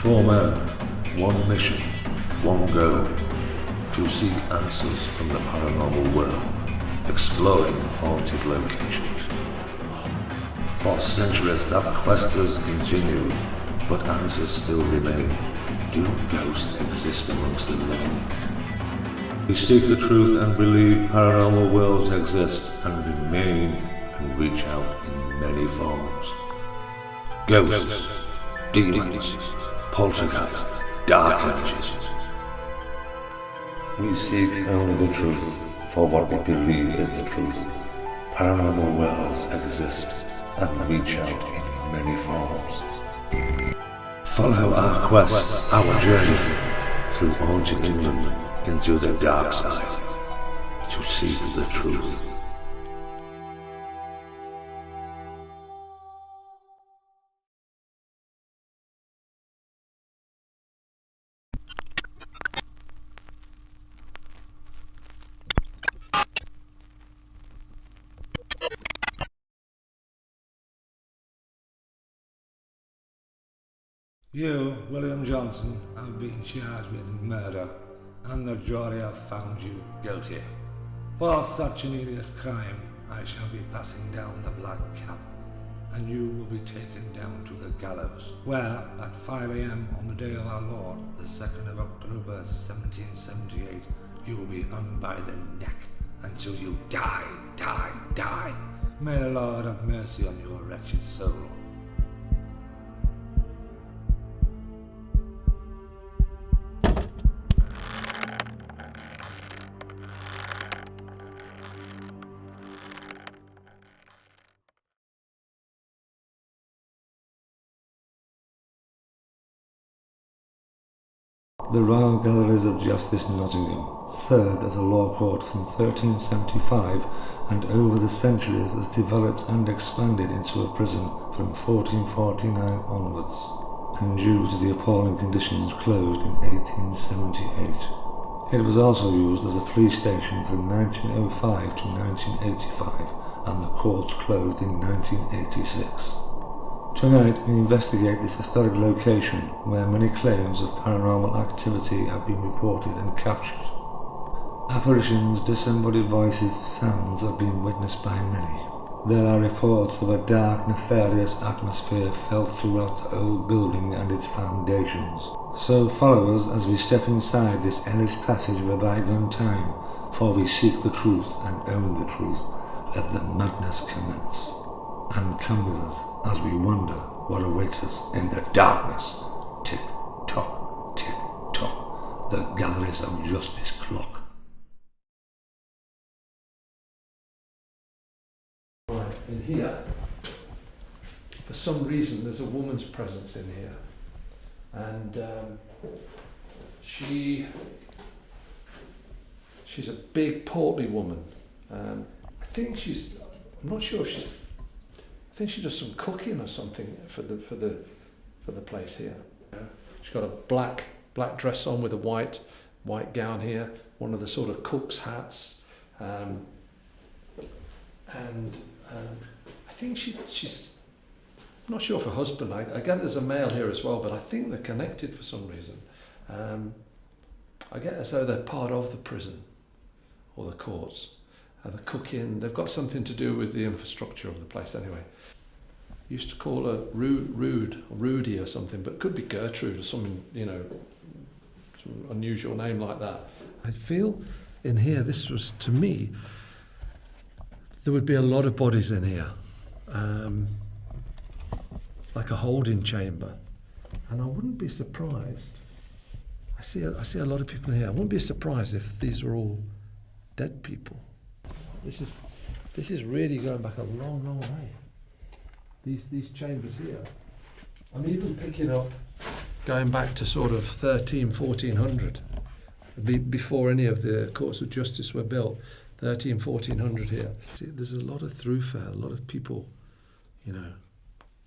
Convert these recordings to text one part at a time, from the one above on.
Four men, one mission, one goal, to seek answers from the paranormal world, exploring haunted locations. For centuries that quest has continued, but answers still remain. Do ghosts exist amongst the living? We seek the truth and believe paranormal worlds exist and remain and reach out in many forms. Ghosts, demons, poltergeists, dark energies. We seek only the truth for what we believe is the truth. Paranormal worlds exist and reach out in many forms. Follow our quest, our journey through haunted England into the dark side to seek the truth. You, William Johnson, have been charged with murder, and the jury have found you guilty. For such an hideous crime, I shall be passing down the black cap, and you will be taken down to the gallows, where, at 5 a.m. on the day of our Lord, the 2nd of October 1778, you will be hung by the neck until you die. May the Lord have mercy on your wretched soul. The Royal Galleries of Justice, Nottingham, served as a law court from 1375 and over the centuries has developed and expanded into a prison from 1449 onwards, and due to the appalling conditions closed in 1878. It was also used as a police station from 1905 to 1985, and the courts closed in 1986. Tonight we investigate this historic location where many claims of paranormal activity have been reported and captured. Apparitions, disembodied voices, sounds have been witnessed by many. There are reports of a dark, nefarious atmosphere felt throughout the old building and its foundations. So follow us as we step inside this hellish passage of a bygone time, for we seek the truth and own the truth. Let the madness commence. And come with us as we wonder what awaits us in the darkness. Tick tock, the galleries of justice clock. Right, in here, for some reason, there's a woman's presence in here, and she's a big, portly woman. I'm not sure if she's. I think she does some cooking or something for the place here. She's got a black dress on with a white gown here, one of the sort of cook's hats, and I think she's. I'm not sure of her husband. I get there's a male here as well, but I think they're connected for some reason. I get as though they're part of the prison or the courts. The cooking, they've got something to do with the infrastructure of the place anyway. Used to call her Rudy or something, but it could be Gertrude or something, some unusual name like that. I feel in here, this was, to me, there would be a lot of bodies in here, like a holding chamber. And I wouldn't be surprised, I see a lot of people in here, I wouldn't be surprised if these were all dead people. This is really going back a long way. These chambers here. I'm even picking up going back to sort of 1400, before any of the courts of justice were built. 1400 here. See, there's a lot of throughfare, a lot of people, Yeah,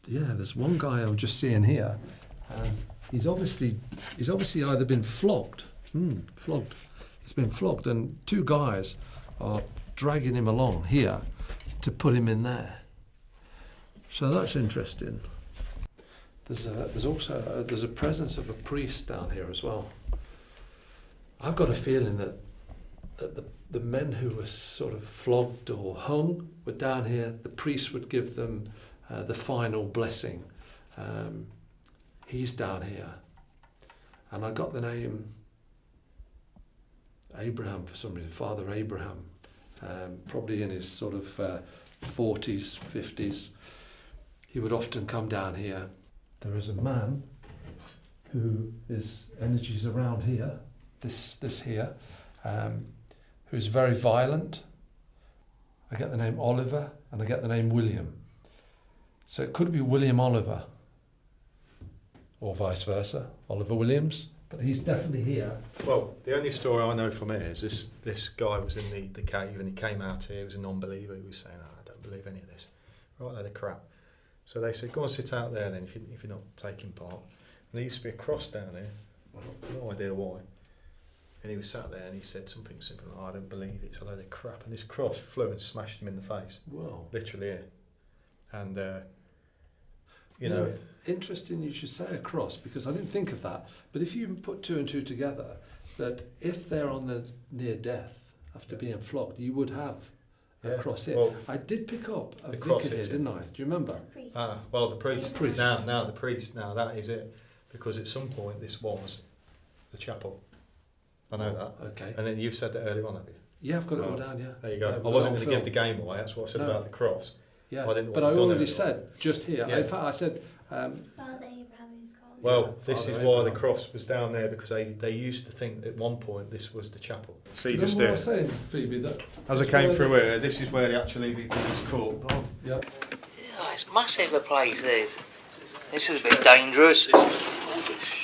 there's one guy I'm just seeing here. He's obviously either been flogged. He's been flogged, and two guys are dragging him along here to put him in there. So that's interesting. There's also there's a presence of a priest down here as well. I've got a feeling that the men who were sort of flogged or hung were down here. The priest would give them the final blessing. He's down here, and I got the name Abraham for some reason. Father Abraham, probably in his sort of 40s, 50s. He would often come down here. There is a man who his energy's around here, this here, who's very violent. I get the name Oliver and I get the name William. So it could be William Oliver, or vice versa, Oliver Williams, but he's definitely here. Well, the only story I know from here is this guy was in the cave and he came out here, he was a non-believer, he was saying, I don't believe any of this. Right, load of crap. So they said, go and sit out there then if you're not taking part. And there used to be a cross down here, no idea why. And he was sat there and he said something simple like, I don't believe it, it's a load of crap. And this cross flew and smashed him in the face. Whoa. Literally here. And, you know... Interesting you should say a cross, because I didn't think of that. But if you put two and two together, that if they're on the near death after being flogged, you would have a cross here. Well, I did pick up a vicar here, didn't I? Do you remember? Well, the priest. The priest. Now the priest. Now that is it. Because at some point this was the chapel. I know that. Okay. And then you've said that earlier on, have you? Yeah, I've got it all down, yeah. There you go. Yeah, I wasn't going to give the game away. That's what I said about the cross. Yeah, but I already said just here. Yeah. In fact, I said... Father Abraham is called. Well, this Father is Abraham. why the cross was down there, because they used to think at one point this was the chapel. See, you just remember there. what I was saying, Phoebe? That As I came through here, this is where actually the was caught. Oh. Yeah. Oh, it's massive, the place is. This is a bit dangerous.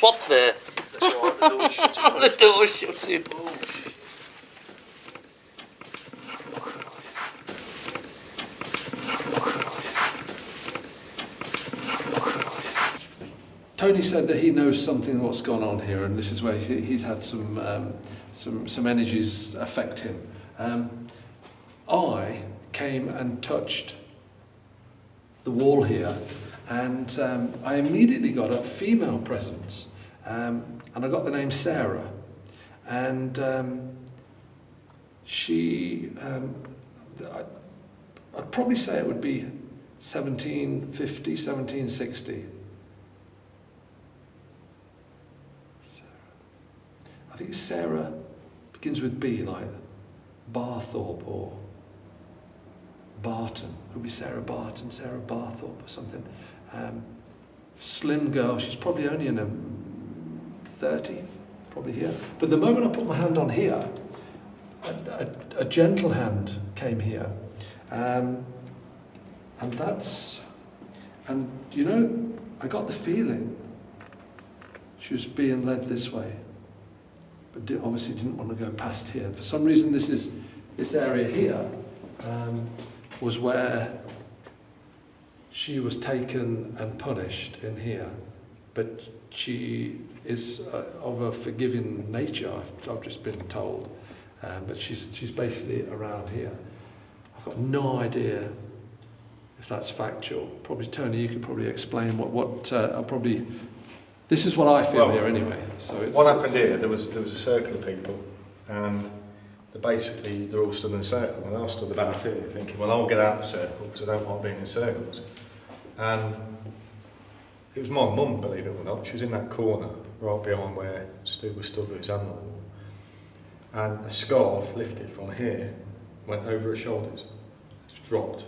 What the? That's why the door's shut. The door's shutting. Tony said that he knows something of what's gone on here, and this is where he's had some energies affect him. I came and touched the wall here, and I immediately got a female presence, and I got the name Sarah, and she, I'd probably say it would be 1750, 1760. I think Sarah begins with B, like Barthorpe or Barton. Could be Sarah Barton, Sarah Barthorpe or something. Slim girl, she's probably only in her 30, probably here. But the moment I put my hand on here, a gentle hand came here. And you know, I got the feeling she was being led this way. But obviously didn't want to go past here. For some reason, this area here was where she was taken and punished in here. But she is of a forgiving nature, I've just been told. But she's basically around here. I've got no idea if that's factual. Probably Tony, you could probably explain what I'll probably. This is what I feel here anyway. So What happened here? There was a circle of people, and they're all stood in a circle, and I stood about here, thinking, well, I'll get out of the circle because I don't like being in circles. And it was my mum, believe it or not. She was in that corner, right behind where Stu was stood with his hand on the wall, and a scarf lifted from here, went over her shoulders, just dropped.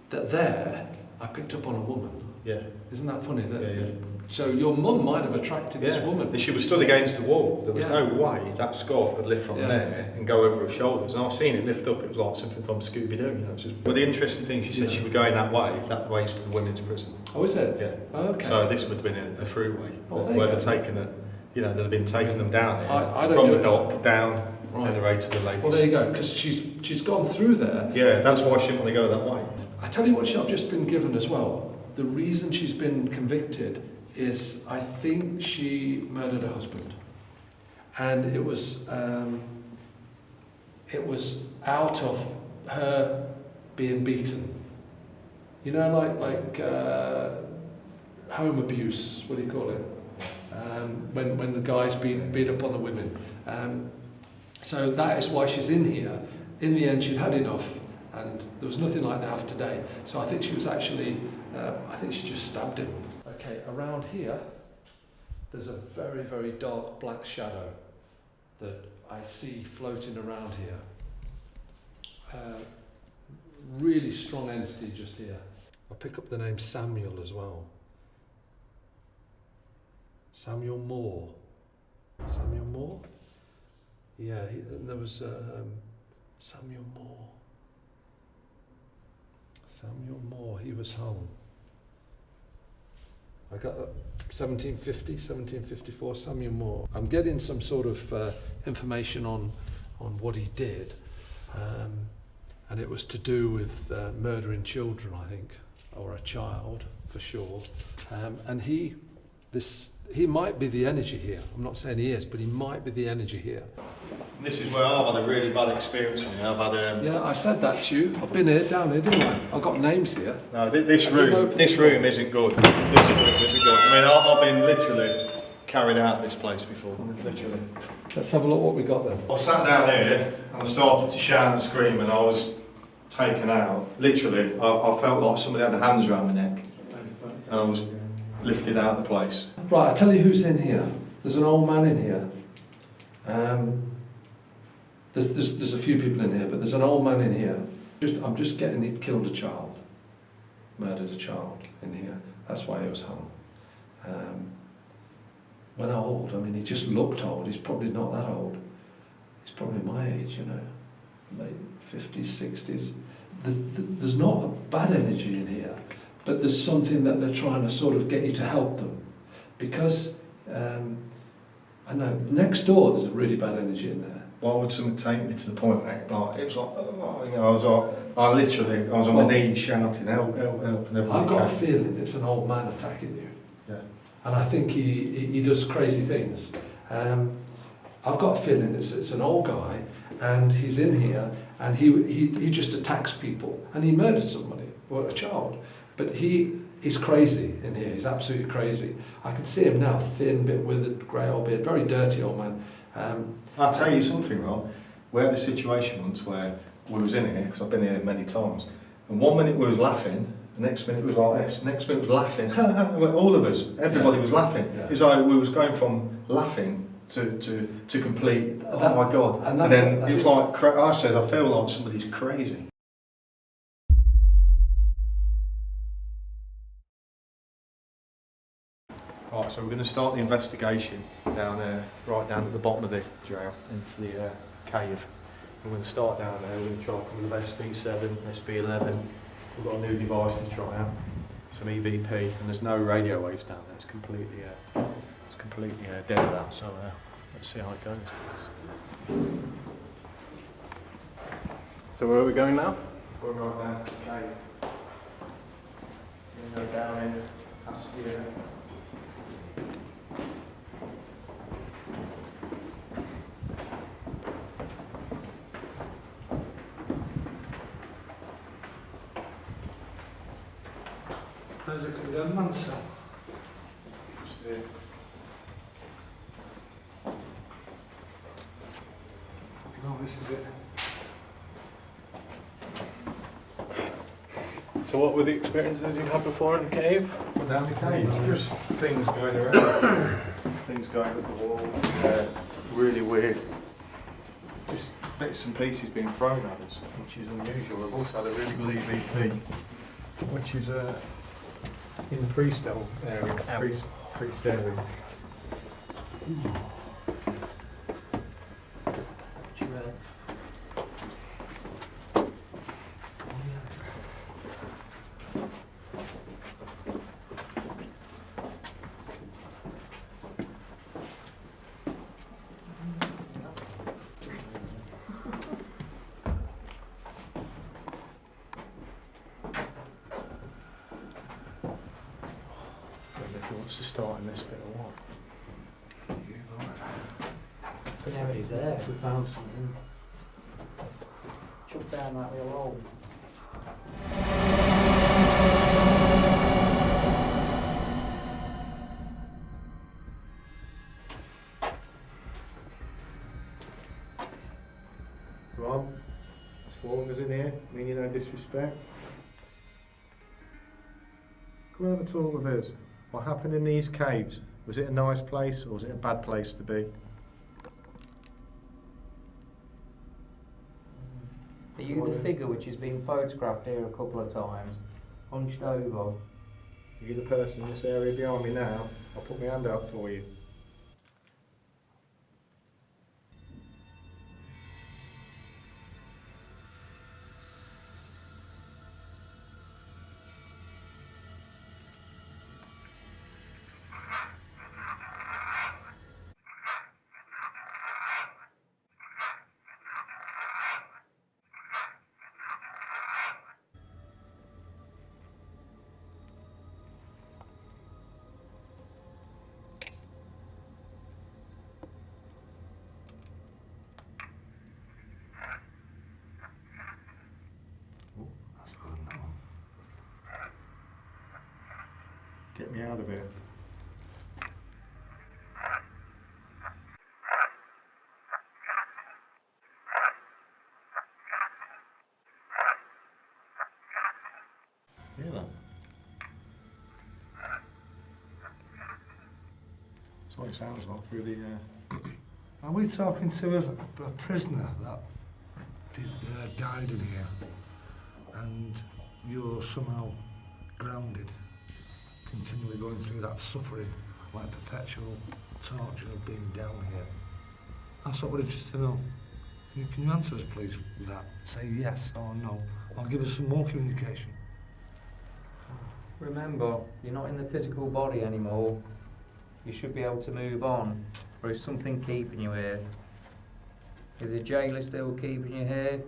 There, I picked up on a woman. Yeah. Isn't that funny? Yeah. So your mum might have attracted this woman. And she was stood against the wall. There was no way that scarf could lift from there and go over her shoulders. And I've seen it lift up. It was like something from Scooby-Doo. But the interesting thing, she said she was going that way is to the women's prison. Oh, is it? Yeah. Oh, okay. So this would have been a throughway where they'd taken it. They'd have been taking them down here I don't from do the dock down right. and the road to the ladies. Well, there you go. Because she's gone through there. Yeah, that's why she didn't want to go that way. I tell you what, I've just been given as well. The reason she's been convicted is I think she murdered her husband, and it was out of her being beaten. You know, like home abuse, what do you call it? When the guys beat up on the women. So that is why she's in here. In the end, she'd had enough, and there was nothing like they have today. So I think she was actually, I think she just stabbed him. Okay, around here, there's a very, very dark black shadow that I see floating around here. Really strong entity just here. I pick up the name Samuel as well. Samuel Moore. Samuel Moore? Yeah, there was Samuel Moore. Samuel Moore, he was hung. I got 1750, 1754, Samuel Moore. I'm getting some sort of information on what he did. And it was to do with murdering children, I think, or a child, for sure. And he might be the energy here. I'm not saying he is, but he might be the energy here. This is where I've had a really bad experience in here. I've had Yeah, I said that to you. I've been here, down here, didn't I? I've got names here. No, this room isn't good. This room isn't good. I mean, I've been literally carried out of this place before, literally. Let's have a look what we got then. I sat down here and I started to shout and scream and I was taken out. Literally, I felt like somebody had their hands around my neck and I was lifted out of the place. Right, I'll tell you who's in here. There's an old man in here. There's a few people in here, but there's an old man in here. I'm just getting he'd killed a child, murdered a child in here. That's why he was hung. When how old? I mean, he just looked old. He's probably not that old. He's probably my age, you know, late 50s, 60s. There's not a bad energy in here, but there's something that they're trying to sort of get you to help them. Because, I know, next door there's a really bad energy in there. Why would someone take me to the point where it was like, oh, you know, I was on my knees shouting, help, help, help. And I've got a feeling it's an old man attacking you. Yeah. And I think he does crazy things. I've got a feeling it's an old guy, and he's in here, and he just attacks people, and he murdered somebody, or a child. But he's crazy in here. He's absolutely crazy. I can see him now, thin, bit withered, grey old beard, very dirty old man. I'll tell you something, Rob. We had a situation once where we was in here, because I've been here many times, and 1 minute we was laughing, the next minute was like this, the next minute was laughing. All of us, everybody was laughing. Yeah. It's like we was going from laughing to complete, oh my God. And then it was like, I said, I feel like somebody's crazy. Right, so we're going to start the investigation down there, right down at the bottom of the jail, into the cave. We're going to start down there. We're going to try a couple of SP7, SP11. We've got a new device to try out, some EVP, and there's no radio waves down there. It's completely dead of that. So let's see how it goes. So where are we going now? We're right down to the cave. We're going to go down in past here. How's it condemned, man, son? Just here. No, this is it. So what were the experiences you had before in the cave? Down the cave, just things going around, things going up the wall, really weird. Just bits and pieces being thrown at us, which is unusual. We've also had a really good EVP, which is in the pre-stell area, priest area. If he wants to start in this bit or what. Yeah, he's there. We found something. Chuck down that little hole. Swarmers in here, meaning no disrespect. Come and have a tour with us. What happened in these caves? Was it a nice place or was it a bad place to be? Are you the figure which has been photographed here a couple of times? Hunched over? Are you the person in this area behind me now? I'll put my hand out for you. Get me out of here. Hear that? That's what it sounds like through the Are we talking to a prisoner that died in here and you're somehow grounded, continually going through that suffering, like perpetual torture of being down here? That's what we're interested to know. Can you answer us please with that? Say yes or no, or give us some more communication. Remember, you're not in the physical body anymore. You should be able to move on. Or is something keeping you here? Is the jailer still keeping you here?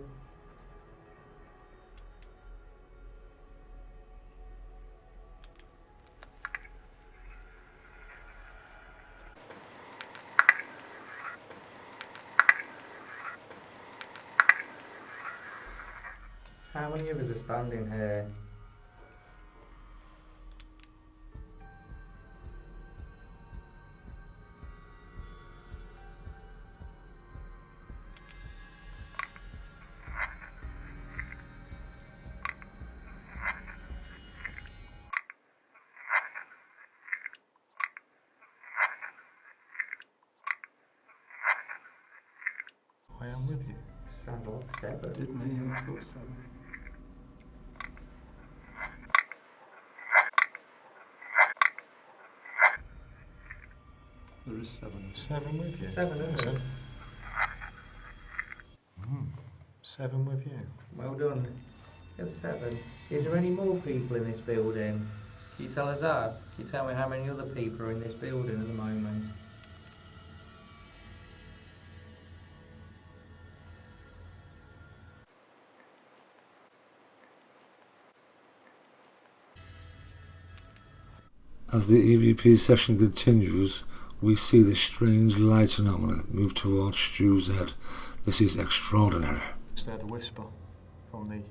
How many of us are standing here? I am with you. Sounds like 7. Didn't he? I thought so. There is 7. 7 with you. 7, isn't it? 7 with you. Well done. You have 7. Is there any more people in this building? Can you tell us that? Can you tell me how many other people are in this building at the moment? As the EVP session continues, we see this strange light anomaly move towards Stu's head. This is extraordinary. Just heard a whisper from the...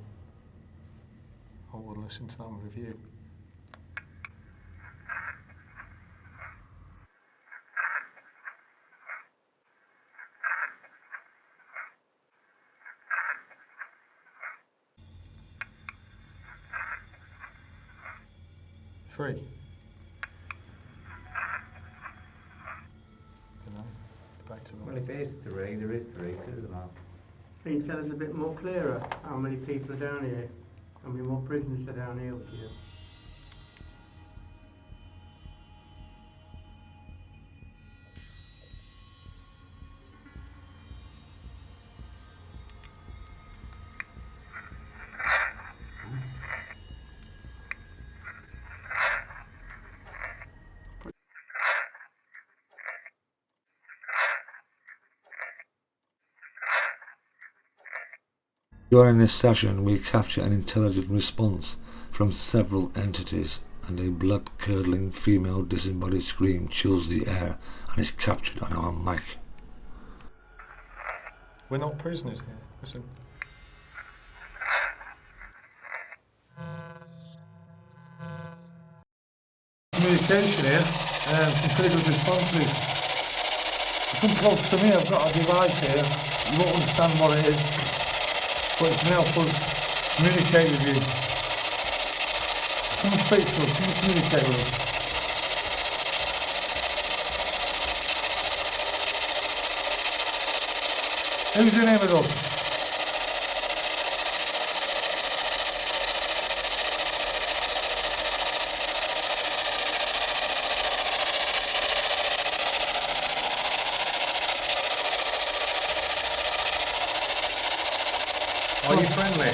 I will listen to that review. Free. Back to Well, if it is 3, there is 3, isn't there? Can you tell us a bit more clearer how many people are down here? How many more prisoners are down here with you? During this session, we capture an intelligent response from several entities, and a blood-curdling female disembodied scream chills the air and is captured on our mic. We're not prisoners here. Listen. Communication here, some pretty good responses. Come close to me, I've got a device here. You won't understand what it is. but it can help us communicate with you. Come and speak to us, come and communicate with us. Who's in here with us? Are you friendly?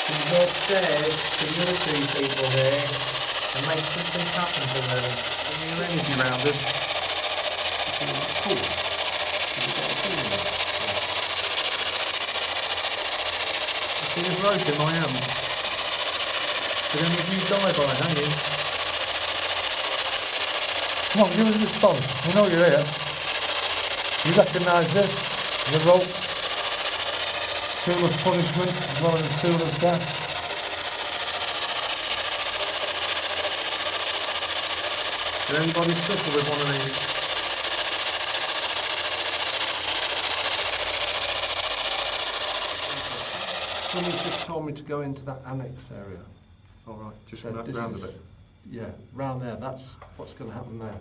Can you go upstairs to the other two people there and make something happen to them? Bring your energy round us. I see a rope in my hand. Did any of you die by hanging? Come on, give us a response. We know you're here. You recognise this? The rope. Tool of punishment as well as a tool of death. Did anybody suffer with one of these? Someone's just told me to go into that annex area. All right, just So round this a is- bit. Yeah, round there. That's what's going to happen there.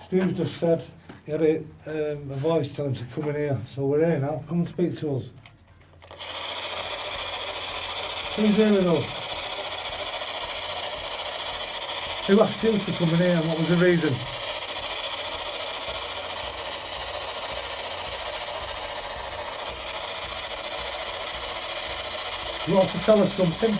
Stu's just said he had a voice tell him to come in here, so we're here now. Come and speak to us. Who's here with us? Who asked you to come in here and what was the reason? You want to tell us something?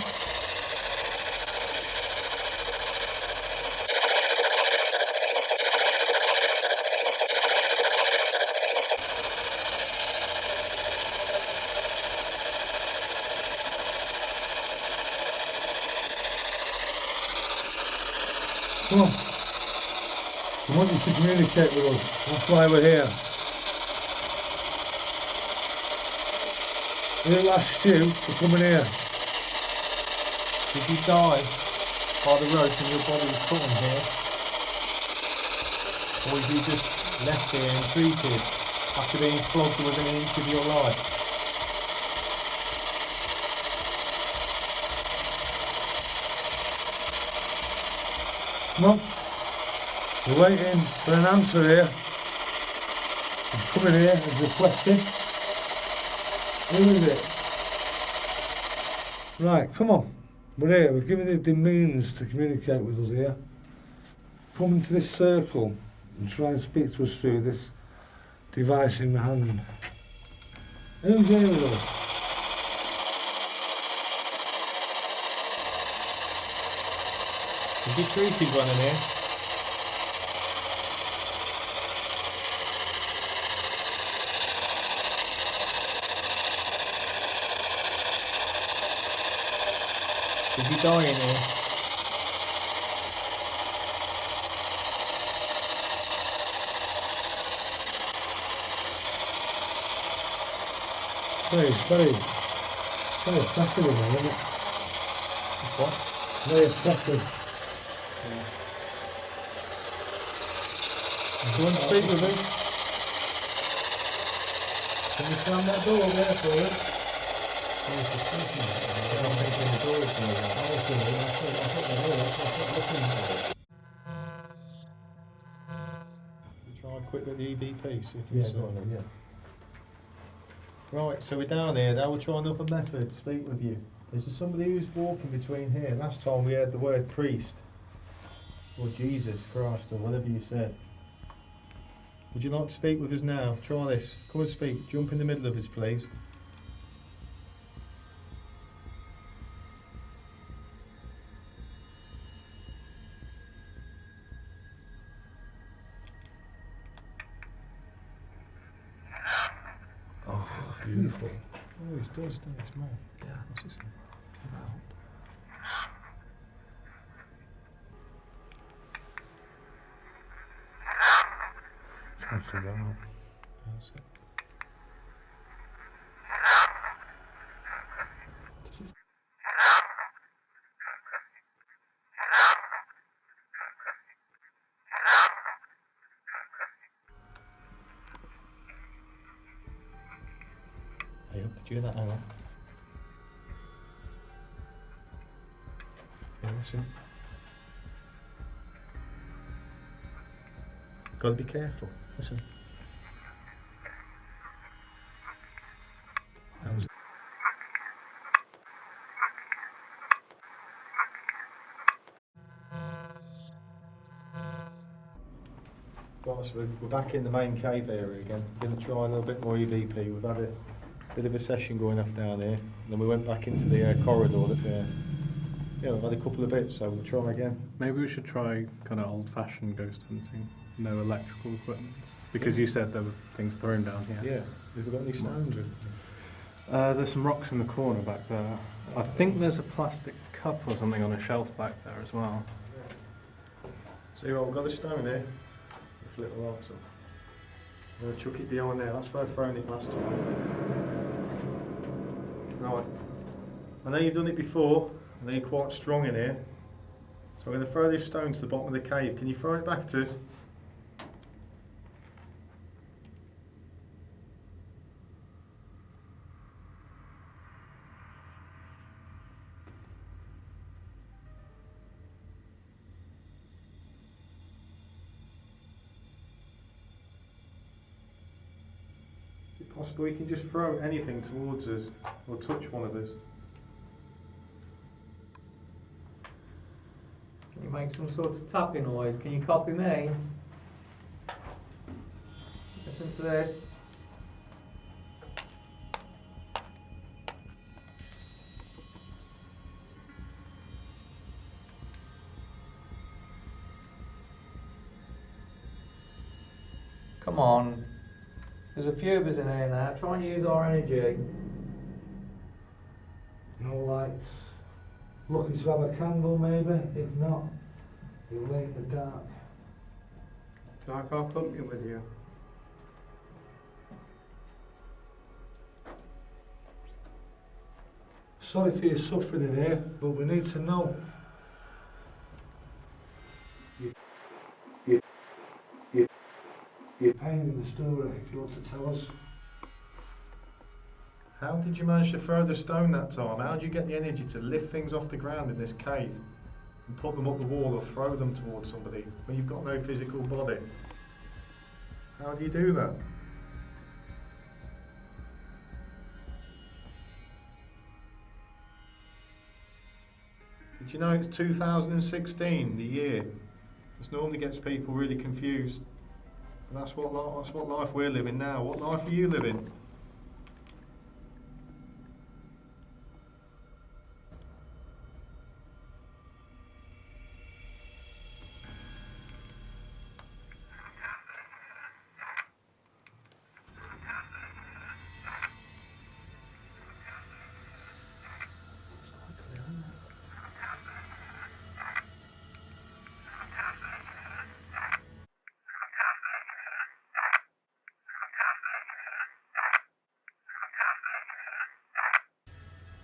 Come on. We want you to communicate with us. That's why we're here. Who asked you to come in here? Did you die by the rope and your body was put in here? Or were you just left here and treated after being flogged within an inch of your life? Come on. We're waiting for an answer here. I'm coming here as requested. Who is it? Right, come on. We're here. We're giving you the means to communicate with us here. Come into this circle and try and speak to us through this device in the hand. Who's here with us? Did you treated one in here? Did you die in here? Very oppressive in there, isn't it? What? Very oppressive. Go and speak with us. Can you slam that door there for us? I'm thinking the door is going to Try quick at the EVP, see if it's... yeah. Right, so we're down here now, we'll try another method, speak with you. Is there somebody who's walking between here? Last time we heard the word priest, or Jesus Christ, or whatever you said. Would you like to speak with us now? Try this, come and speak, jump in the middle of us please. Oh, beautiful. Oh, it does, doesn't it? It's mad. Yeah. What's it say? That's it, now. That's it. Did you hear that? Hang on. Yeah, listen. Gotta be careful. Listen. That was Right, so we're back in the main cave area again. We're going to try a little bit more EVP. We've had a bit of a session going off down here. And then we went back into the corridor that's here. Yeah, we've had a couple of bits, so we'll try again. Maybe we should try kind of old-fashioned ghost hunting. No electrical equipment. Because you said there were things thrown down here. Yeah. Have we got any stones or anything? There's some rocks in the corner back there. I think there's a plastic cup or something on a shelf back there as well. See what, we've got a stone here. A little rocks up. I'm going to chuck it behind there. That's where I've thrown it last time. Right. I know you've done it before. I know you're quite strong in here. So I'm going to throw this stone to the bottom of the cave. Can you throw it back at us? Is it possible you can just throw anything towards us or touch one of us? Can you make some sort of tapping noise? Can you copy me? Listen to this. Come on. There's a few of us in here now. Try and use our energy. No lights. Looking to have a candle maybe? If not, you'll lay in the dark. So I can't company with you. Sorry for your suffering in here, but we need to know. Your pain in the story, if you want to tell us. How did you manage to throw the stone that time? How did you get the energy to lift things off the ground in this cave and put them up the wall or throw them towards somebody when you've got no physical body? How do you do that? Did you know it's 2016, the year? This normally gets people really confused. And that's what life we're living now. What life are you living?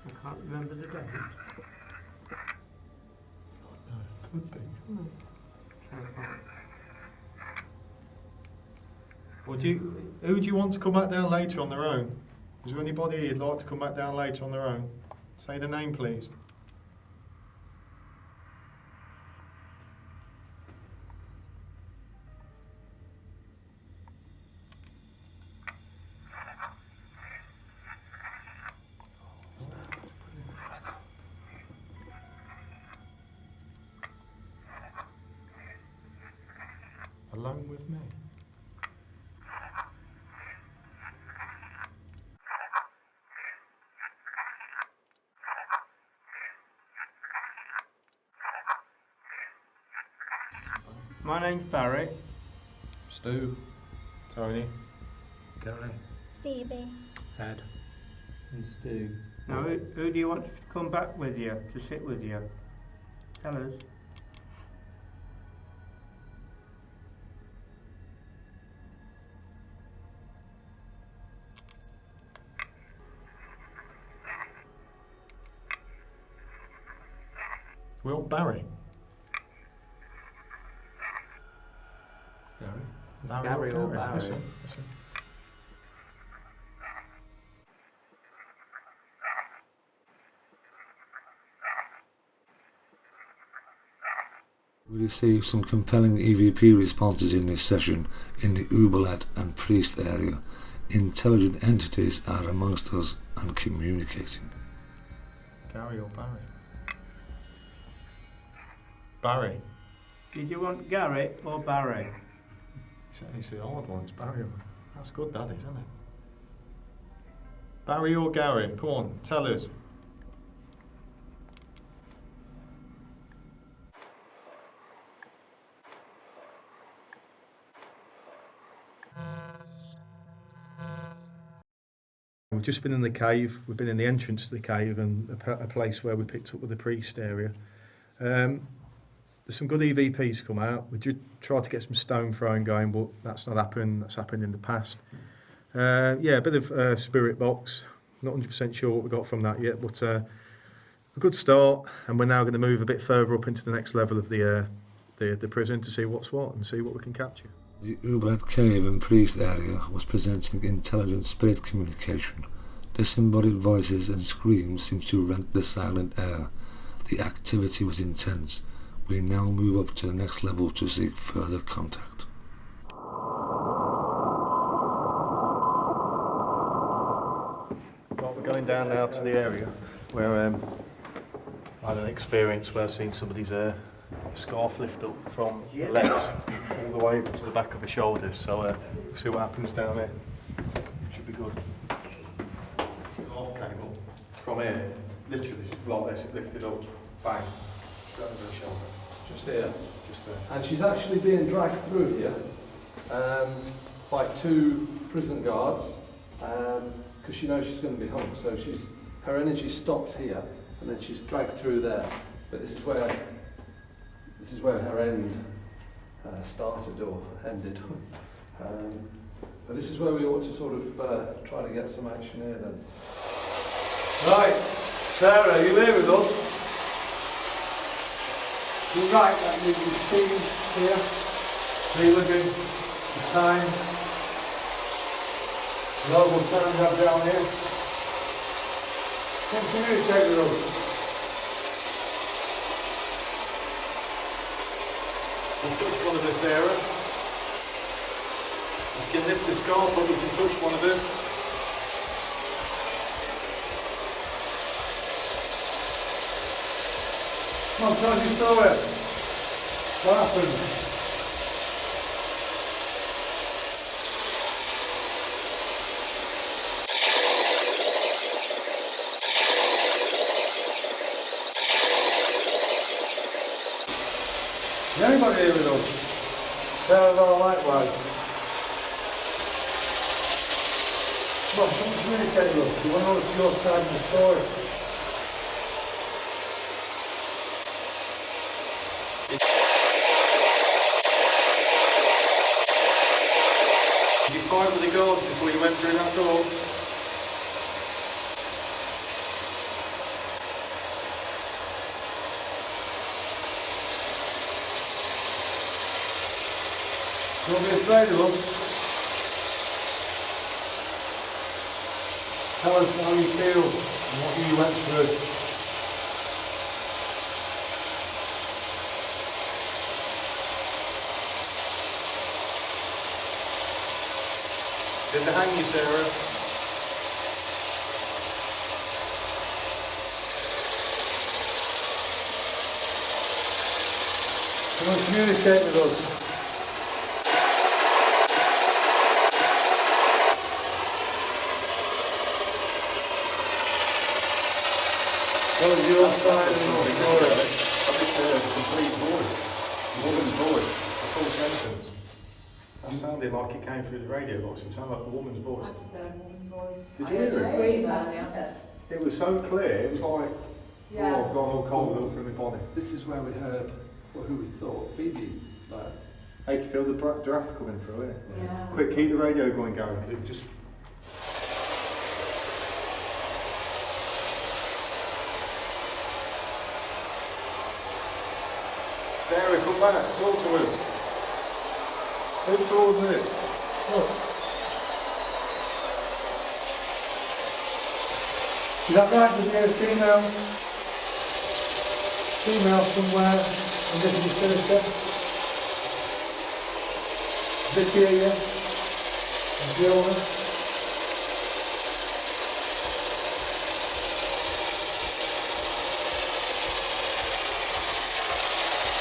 I can't remember the date. Could be. Who do you want to come back down later on their own? Is there anybody here who'd like to come back down later on their own? Say the name, please. Alone with me. My name's Barry. Stu. Tony. Gary. Phoebe. Ed. And Stu. Now, who do you want to come back with you, to sit with you? Tell us. We want Barry. Gary. Gary or Barry. Barry? Listen, listen. We received some compelling EVP responses in this session in the Oubliette and Priest area. Intelligent entities are amongst us and communicating. Gary or Barry? Barry. Did you want Gary or Barry? It's the hard one, it's Barry. That's good, that is, isn't it? Barry or Gary? Come on, tell us. We've just been in the cave. We've been in the entrance to the cave and a place where we picked up with the priest area. There's some good EVPs come out. We did try to get some stone throwing going, but that's not happened. That's happened in the past. Yeah, a bit of spirit box. Not 100% sure what we got from that yet, but a good start. And we're now going to move a bit further up into the next level of the prison to see what's what and see what we can capture. The Oubliette Cave and Priest area was presenting intelligent spirit communication. Disembodied voices and screams seemed to rent the silent air. The activity was intense. We now move up to the next level to seek further contact. Well, we're going down now to the area where I had an experience where I've seen somebody's scarf lift up from the legs all the way to the back of the shoulders. So we'll see what happens down there. Should be good. Scarf came up from here, literally like this, it lifted up, bang, straight over the shoulder. Just here. Just there. And she's actually being dragged through here by two prison guards because she knows she's going to be hung. So her energy stops here and then she's dragged through there. But this is where her end started or ended. But this is where we ought to sort of try to get some action here then. Right, Sarah, are you here with us? You're right that you've seen here, reliving the time, the local sound you have down here. Can you communicate with us? We'll touch one of us, Sarah. You can lift the scarf up, you can touch one of us. Come on, tell us your story. What happened? Is anybody here with us? Sarah's all likewise. Come on, come communicate with us. We want to know your side of the story. Did you fight with the guards before you went through that door? Don't be afraid of us. Tell us how you feel and what you went through. Did they hang you, Sarah? Come on, communicate with us. What was your side of your story? I just heard a complete voice, a woman's voice, a full sentence. That sounded like it came through the radio box. It sounded like a woman's voice. I just heard a woman's voice. Did you hear it? Scream earlier. It was so clear, it was like, Yeah. oh, I've gone all cold up through my body. This is where we heard, or who we thought, Phoebe. Like, I could feel the draft coming through it. Yeah. Quick, keep the radio going, Gary, because it just... Sarah, come back, talk to us. Move towards this. Look. Is that right? Is there a female somewhere? And this is the senator. Vicky here. And Fiona.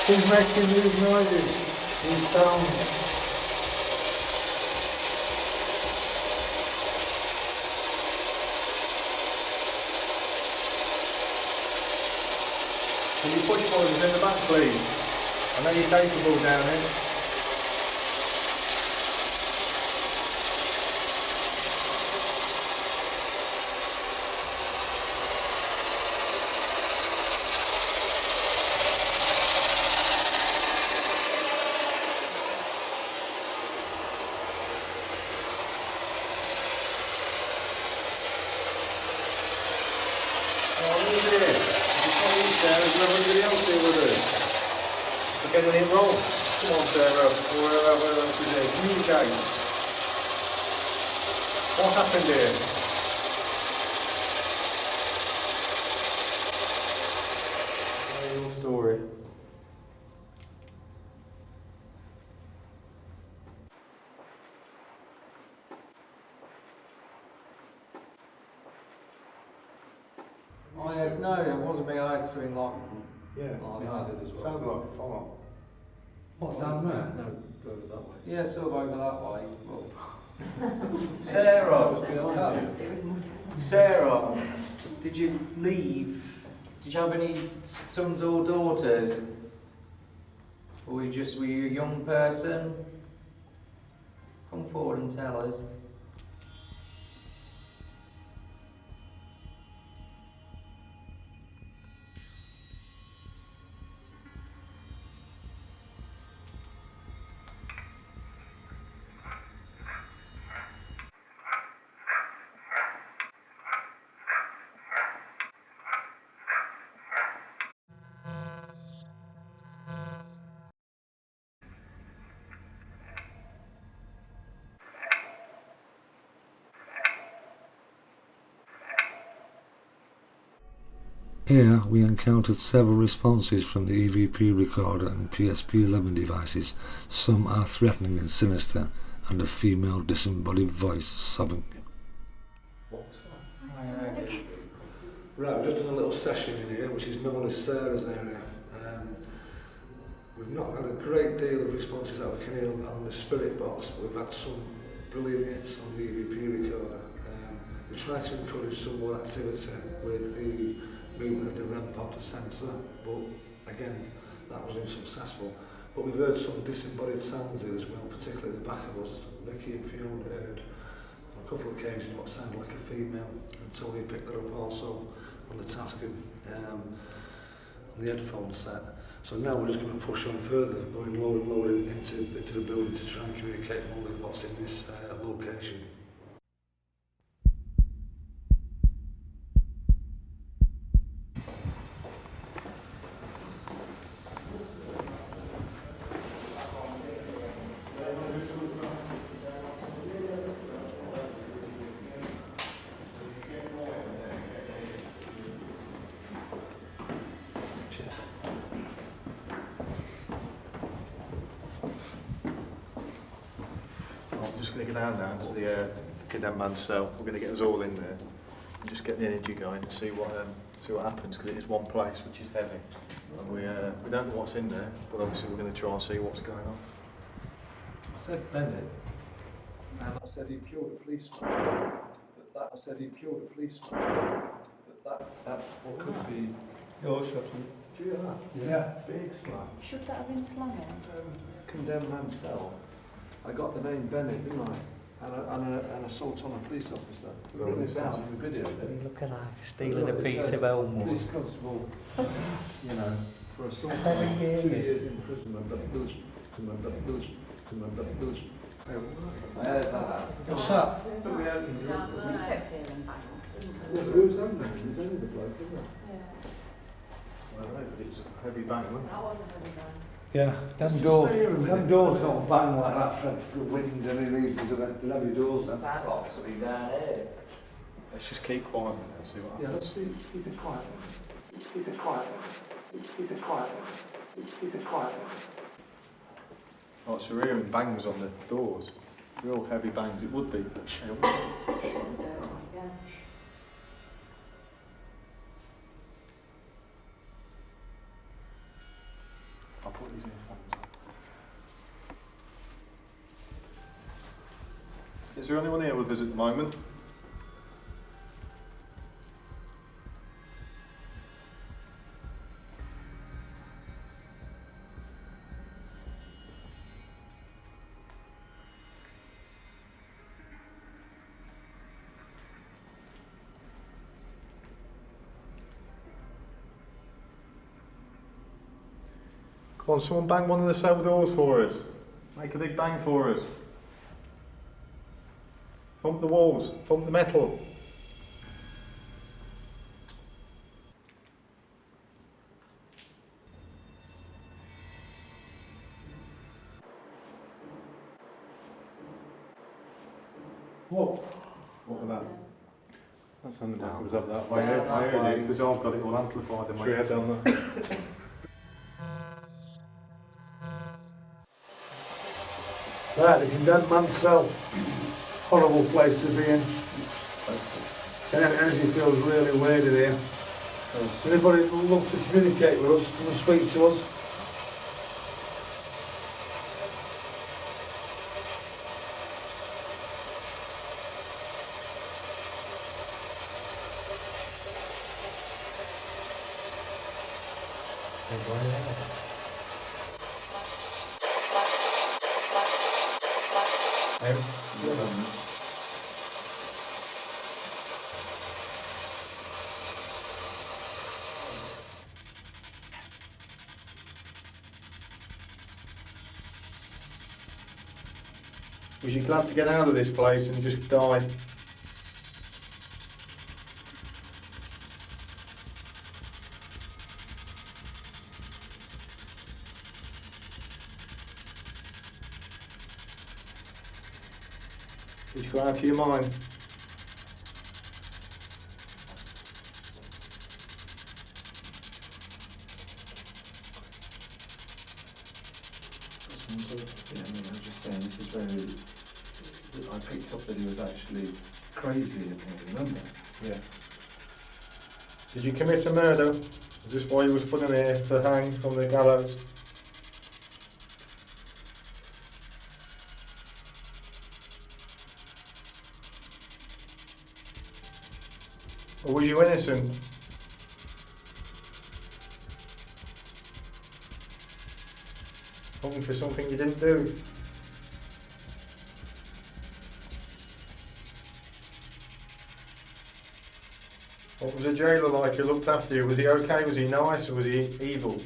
Who's making these noises? These sounds? Can you push forward in the back, please? I know you're capable down here. Oh, who's here? Sarah, is there anybody else here with us? We're getting it wrong. Come on, Sarah. Whoever else is here, communicate. What happened here? Tell your story. No, it wasn't me. I had something like. Yeah, I did as well. Sounded like a follow. What, down there? No, go over that way. Yeah, sort of over that way. Sarah, Sarah, did you leave? Did you have any sons or daughters? Or were you a young person? Come forward and tell us. Here we encountered several responses from the EVP recorder and PSP-11 devices. Some are threatening and sinister, and a female disembodied voice sobbing. What was that? Right, we've just done a little session in here, which is known as Sarah's area. We've not had a great deal of responses that we can hear on the spirit box, but we've had some brilliant hits on the EVP recorder. We try to encourage some more activity with the movement of the REM pod sensor, but again, that was unsuccessful. But we've heard some disembodied sounds here as well, particularly at the back of us. Vicky and Fiona heard on a couple of occasions what sounded like a female, and Tony picked that up also on the Tascam, on the headphone set. So now we're just going to push on further, going lower and lower into the building to try and communicate more with what's in this location. I'm just going to go down now to the condemned man's cell. We're going to get us all in there and just get the energy going and see what happens, because it is one place which is heavy. And we don't know what's in there, but obviously we're going to try and see what's going on. I said Bennett, and I said he'd killed a policeman. But I said he'd killed a policeman. But that what could be. You're shutting. Do you hear that? Yeah. Big slang. Should that have been slung Condemned man's cell. I got the name Bennett, didn't I? And an assault on a police officer. Well, Written this it down sounds- in the video. You're looking like Look, stealing a it piece says, of Elmore. Police constable, you know, for assault Very on 2 years. years imprisonment, but lose. What's that? Who's opening? It's only the bloke, isn't it? I don't know, but it's a heavy bang, wasn't it? That wasn't heavy bang. Yeah, them doors don't bang like that for wind and any reason, do they? They're heavy doors then. Sounds like something down here. Let's just keep quiet and see what Yeah, happens. let's keep it quiet. Let's keep it quiet. Keep it quiet. Keep it quiet. Oh, so we're hearing bangs on the doors. Real heavy bangs. It would be. Yeah. I'll put these earphones on. Is there anyone here with us at the moment? Come on, someone bang one of the cell doors for us. Make a big bang for us. Thump the walls, thump the metal. What? What was that? That sounded like it was up that I way. heard it because I've got it all amplified in my Should we head. head down there? Right, the condemned man's cell. Horrible place to be in. And energy feels really weird in here. Anybody who would love to communicate with us, come and speak to us. Was you glad to get out of this place and just die? Did you go out of your mind? Yeah, I mean, I'm just saying, this is very. I picked up that he was actually crazy in here, remember? Yeah. Did you commit a murder? Is this why you was put in here to hang from the gallows? Or was you innocent? Hung for something you didn't do? What was the jailer like who looked after you? Was he okay? Was he nice? Or was he evil?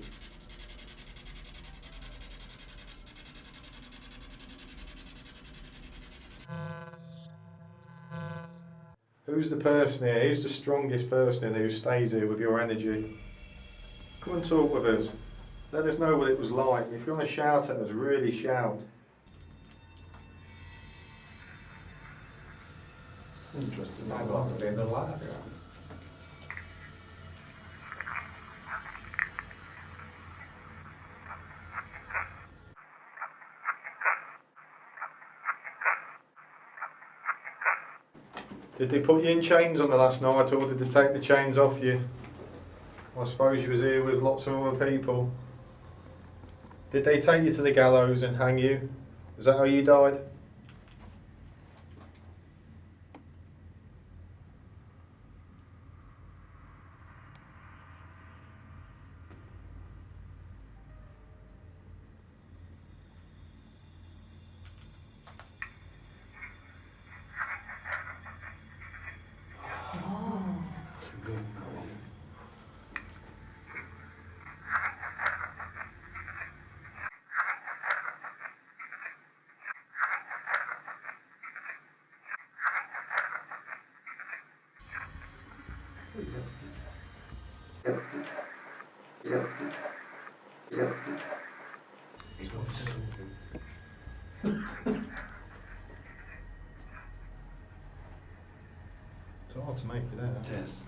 Who's the person here? Who's the strongest person here who stays here with your energy? Come and talk with us. Let us know what it was like. If you want to shout at us, really shout. Interesting. I got to be the lad. Did they put you in chains on the last night, or did they take the chains off you? I suppose you was here with lots of other people. Did they take you to the gallows and hang you? Is that how you died? It's hard to make it out. Tess.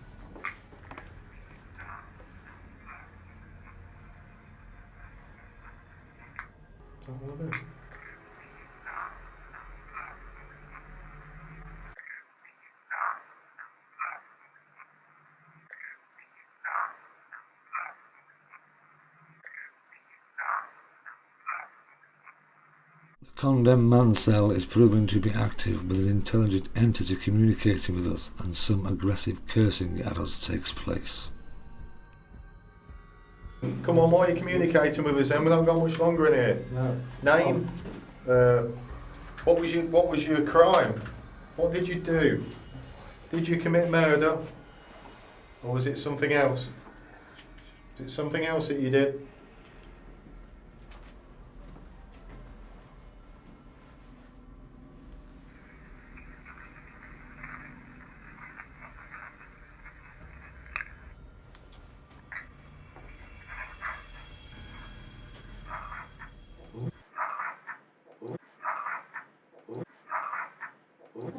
Don't want to do. The condemned man cell is proving to be active with an intelligent entity communicating with us, and some aggressive cursing at us takes place. Come on, why are you communicating with us then? We haven't got much longer in here. No. Name. What was your crime? What did you do? Did you commit murder? Or was it something else? Is it something else that you did?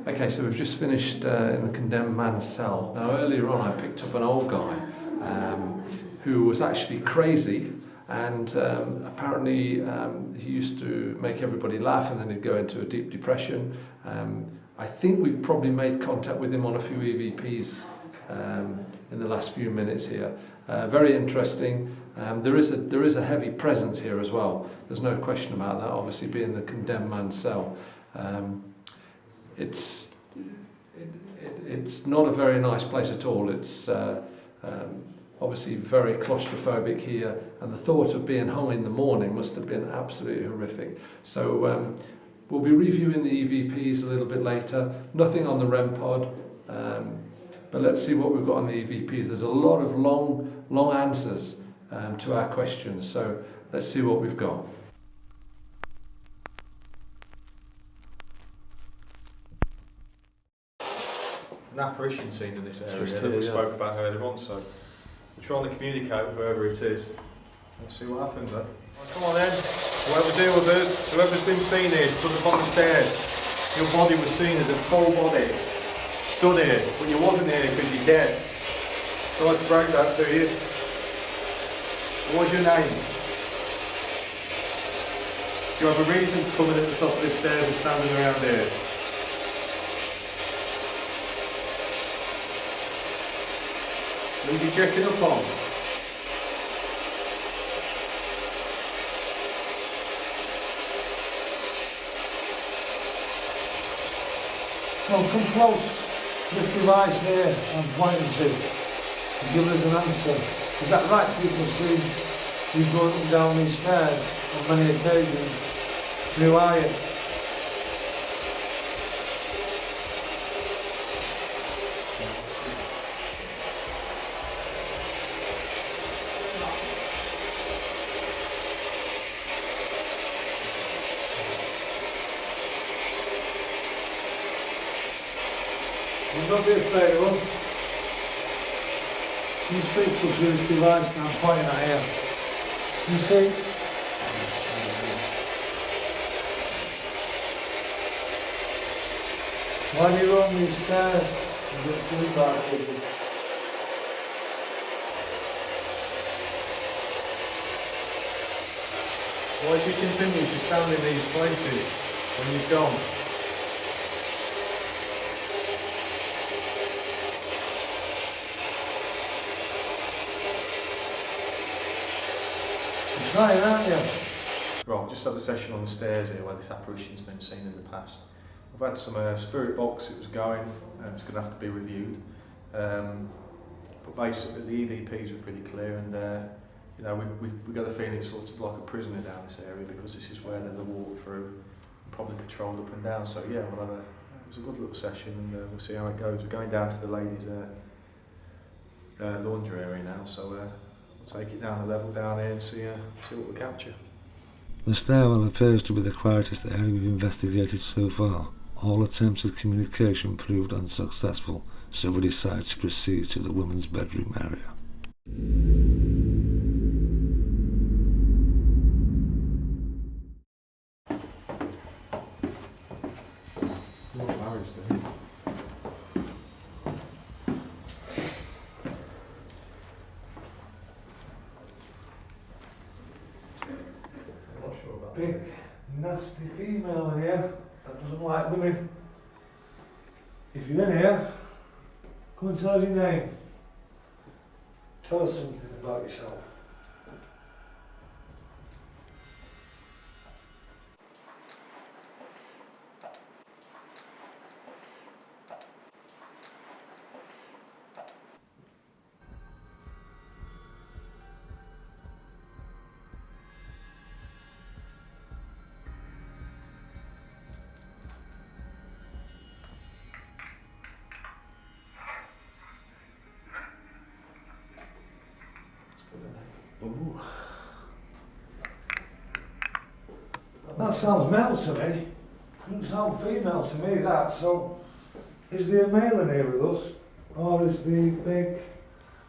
Okay, so we've just finished in the condemned man's cell. Now earlier on I picked up an old guy who was actually crazy, and apparently he used to make everybody laugh and then he'd go into a deep depression. I think we've probably made contact with him on a few EVPs in the last few minutes here. Very interesting. There is a heavy presence here as well. There's no question about that, obviously being the condemned man's cell. It's not a very nice place at all. It's obviously very claustrophobic here, and the thought of being hung in the morning must have been absolutely horrific. So we'll be reviewing the EVPs a little bit later. Nothing on the REM pod, but let's see what we've got on the EVPs. There's a lot of long answers to our questions, so let's see what we've got. An apparition seen in this area Just that here, we yeah. spoke about earlier on, so we're trying to communicate with whoever it is. Let's see what happens then. Right, come on then, whoever's here with us, whoever's been seen here, stood up on the stairs. Your body was seen as a full body, stood here, but you wasn't here because you're dead. So I had to break that to you. What's your name? Do you have a reason for coming at the top of this stairs and standing around here? Who are you checking up on? Well, come close to this device here I'm pointing to and give us an answer. Is that right? People see you going up and down these stairs on many occasions. Who are you? Don't be afraid of us. You speak to us with this device and I'm pointing at here. You see? Why do you run these stairs and get sleep out of people? Why do you continue to stand in these places when you've gone? Right, aren't you? Right, we've just had a session on the stairs here where this apparition's been seen in the past. We've had some spirit box that was going, and it's going to have to be reviewed. But basically the EVPs were pretty clear, and you know, we got the feeling it's sort of like a prisoner down this area because this is where they walk through and probably patrolled up and down. So yeah, we'll have it was a good little session, and we'll see how it goes. We're going down to the ladies' laundry area now, so we'll take it down a level down here and see what we capture. The stairwell appears to be the quietest area we've investigated so far. All attempts at communication proved unsuccessful, so we decided to proceed to the women's bedroom area. Big. nasty female in here that doesn't like women. If you're in here, come and tell us your name. Tell us something about yourself. Ooh. That sounds male to me. Doesn't sound female to me, that. So, is there a male in here with us? Or is the big,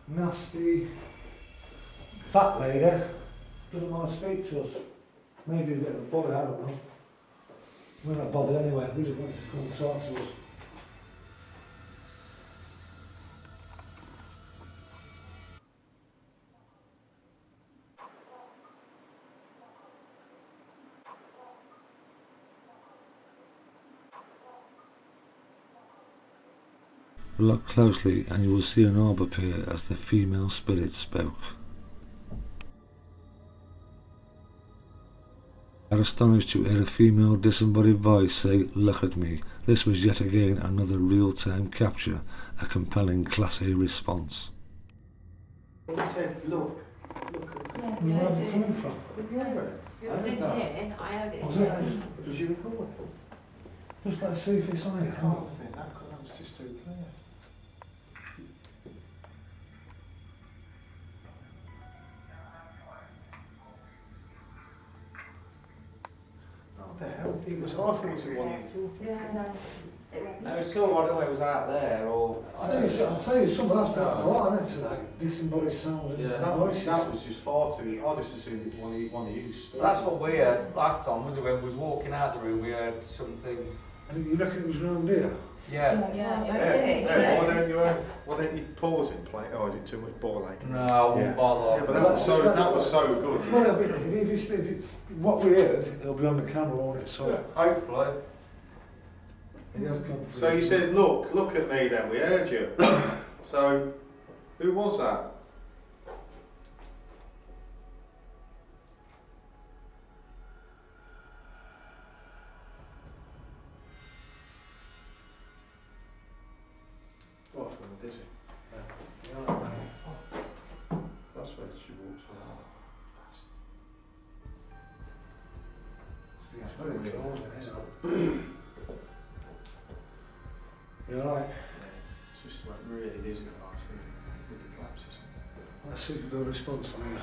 nasty, fat lady doesn't want to speak to us? Maybe a bit of a bother, I don't know. We're not bothered anyway, we just want to come and talk to us. Look closely and you will see an orb appear as the female spirit spoke. I was astonished to hear a female disembodied voice say, "Look at me." This was yet again another real-time capture, a compelling Class A response. He said, look at me. Where are they coming from? It was in here, I heard it. Was it? Did you record it? Just let's see if it's on here. That was just too clear. What the hell? It was, I thought it was the one you were talking Yeah, no. No, it's still, I don't know if it was out there or... I'll tell you something, that's not a lot, isn't it, tonight? Disembodied sounds and Yeah. voices. That was just far too... I just assumed it was one of you speaking. That's what we heard last time, was it? When we was walking out the room, we heard something... And you reckon it was round here? Yeah. Yeah. Why don't you pause it, play? Oh, is it too much ball ache? No, I wouldn't bother. Yeah, but that was so good. Well, if it's what we heard, it'll be on the camera, won't it? So, Hopefully. it has come through. So you said, look at me then, we heard you. So, who was that? Oh, I feel dizzy. That's where she walks around. It's very cold, isn't it? You alright? Yeah, it's just like really dizzy the last week. With the collapses. Let's see if we've got a response on here.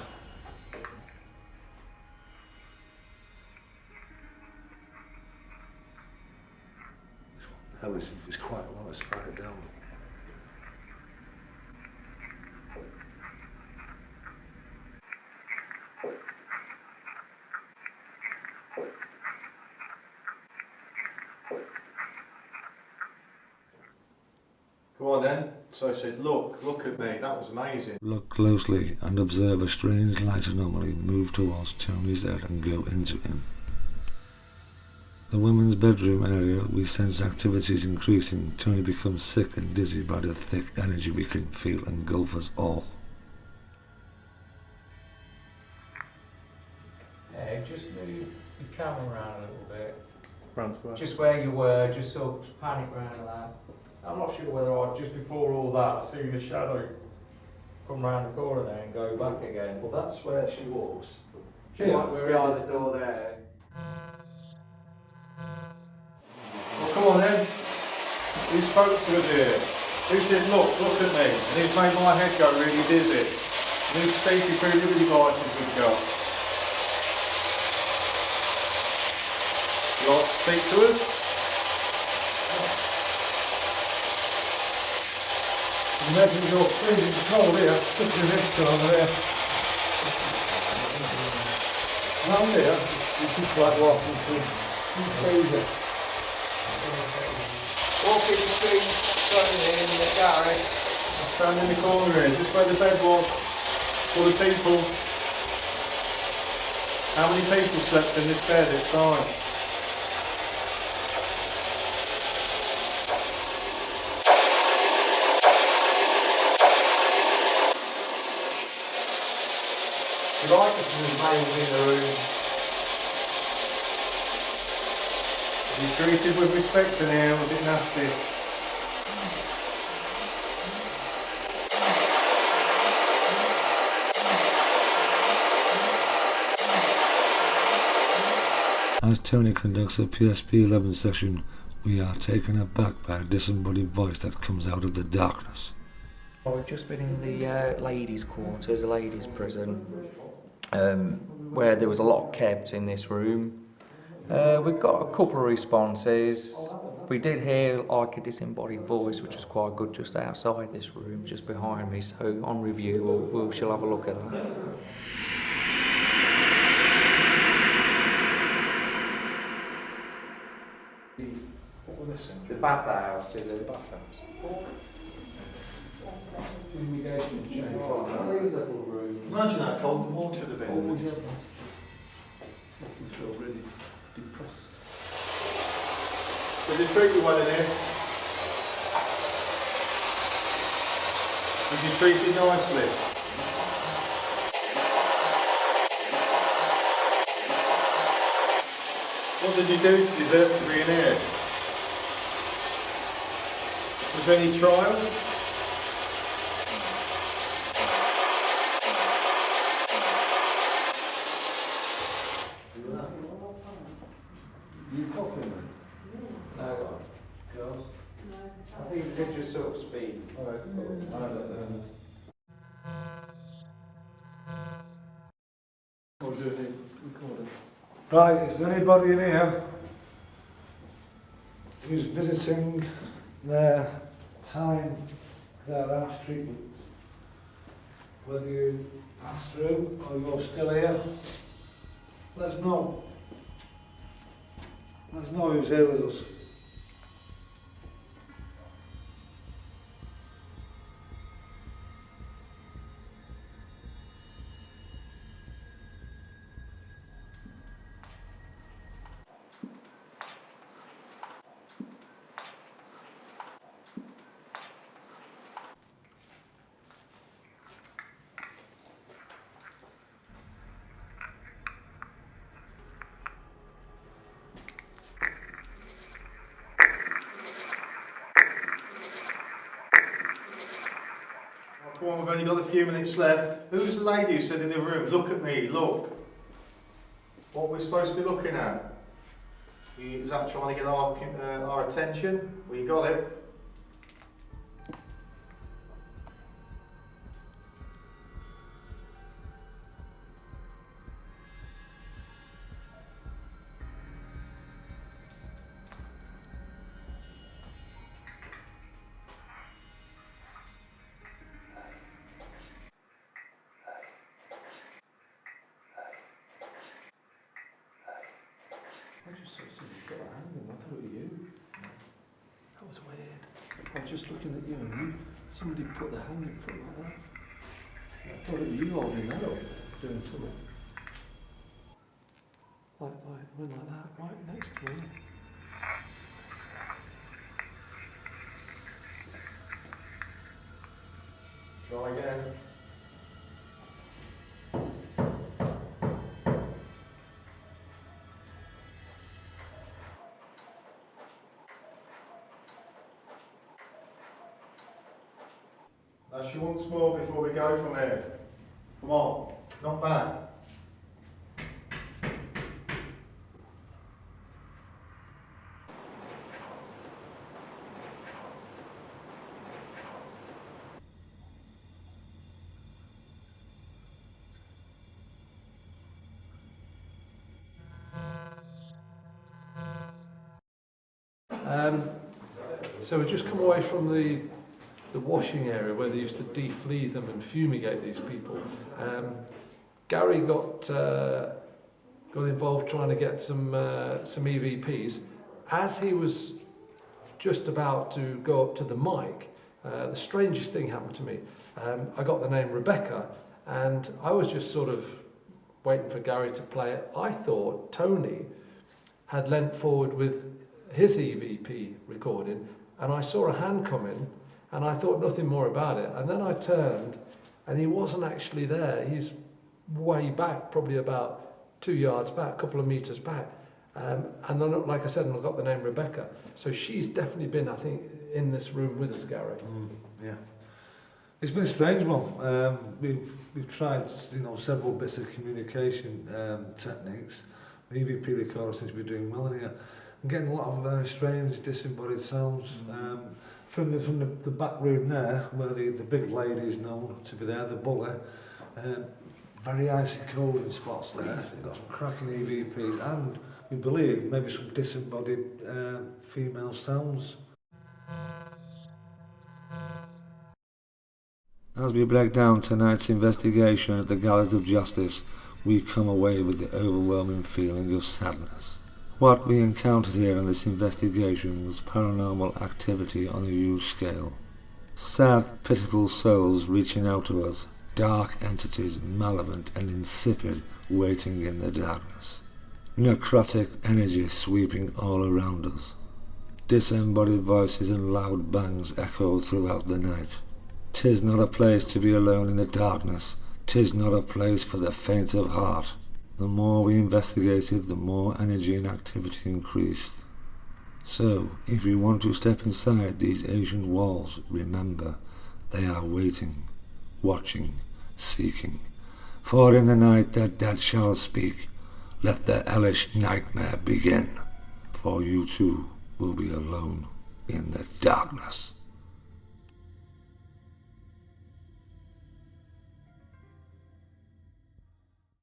That was quite a lot, let's write it down. Go on then. So I said, look at me, that was amazing. Look closely and observe a strange light anomaly move towards Tony's head and go into him. The women's bedroom area, we sense activities increasing. Tony becomes sick and dizzy by the thick energy we can feel engulf us all. Yeah, just move your camera around a little bit. Round to where? Just where you were, just sort of panic round that. I'm not sure whether I, just before all that, I seen the shadow come round the corner there and go back again. Well, that's where she walks. Just like we're behind the door there. Well, come on then. Who spoke to us here? Who said, look at me? And who's made my head go really dizzy? And who's speaking through the other devices we've got? You like to speak to us? Imagine you're freezing cold here, sitting in this corner here. Round here, it's just like walking through freezer. Walking between Tony and the Gary. I stand in the corner here, just where the bed was, full of people. How many people slept in this bed at a time? You like it when there's males in the room? Are you treated with respect in here, or was it nasty? As Tony conducts a PSP 11 session, we are taken aback by a disembodied voice that comes out of the darkness. I've just been in the ladies' quarters, a ladies' prison, where there was a lot kept in this room. We've got a couple of responses. We did hear like a disembodied voice, which was quite good, just outside this room, just behind me. So on review, we shall have a look at that. The bathhouse, is it? The bathhouse. Fumigation chamber. These little rooms. Imagine how cold the water would have been. Oh, yeah, making me feel really depressed. Did they treat you well in here? Was you treated nicely? What did you do to deserve to be in here? Was there any trial? You coughing? No, Girls? I think you could just sort of speak. Alright, cool. I don't know. We're doing it, recording. Right, is there anybody in here who's visiting their time, their last treatment? Whether you pass through or you're still here, let us know. Let us know who's here with us. Come on, we've only got a few minutes left. Who's the lady who said in the room, look at me, look? What we're supposed to be looking at? Is that trying to get our attention? Well, you got it. I just saw somebody put a hand in, I thought it was you. That was weird. I was just looking at you and somebody put their hand in front like that. I thought it was you holding that up, doing something. Went like that, right next to me. Try again. That's you once more before we go from here. Come on, not back. So we've just come away from the washing area where they used to deflea them and fumigate these people. Gary got involved trying to get some EVPs. As he was just about to go up to the mic, the strangest thing happened to me. I got the name Rebecca, and I was just sort of waiting for Gary to play it. I thought Tony had leant forward with his EVP recording, and I saw a hand come in, and I thought nothing more about it. And then I turned, and he wasn't actually there. He's way back, probably about 2 yards back, a couple of meters back. And then, like I said, I got the name Rebecca. So she's definitely been, I think, in this room with us, Gary. Yeah. It's been a strange one. We've tried, several bits of communication techniques. The EVP recorder seems to be doing well in here. I'm getting a lot of strange disembodied sounds from the back room there, where the big lady is known to be there, the bully. Very icy cold in spots there. They've got some cracking EVPs, and we believe maybe some disembodied female sounds. As we break down tonight's investigation at the Gallows of Justice, we come away with the overwhelming feeling of sadness. What we encountered here in this investigation was paranormal activity on a huge scale. Sad, pitiful souls reaching out to us, dark entities, malevolent and insipid, waiting in the darkness. Necrotic energy sweeping all around us. Disembodied voices and loud bangs echoed throughout the night. 'Tis not a place to be alone in the darkness. 'Tis not a place for the faint of heart. The more we investigated, the more energy and activity increased. So, if you want to step inside these ancient walls, remember, they are waiting, watching, seeking. For in the night that dead shall speak, let the hellish nightmare begin. For you too will be alone in the darkness.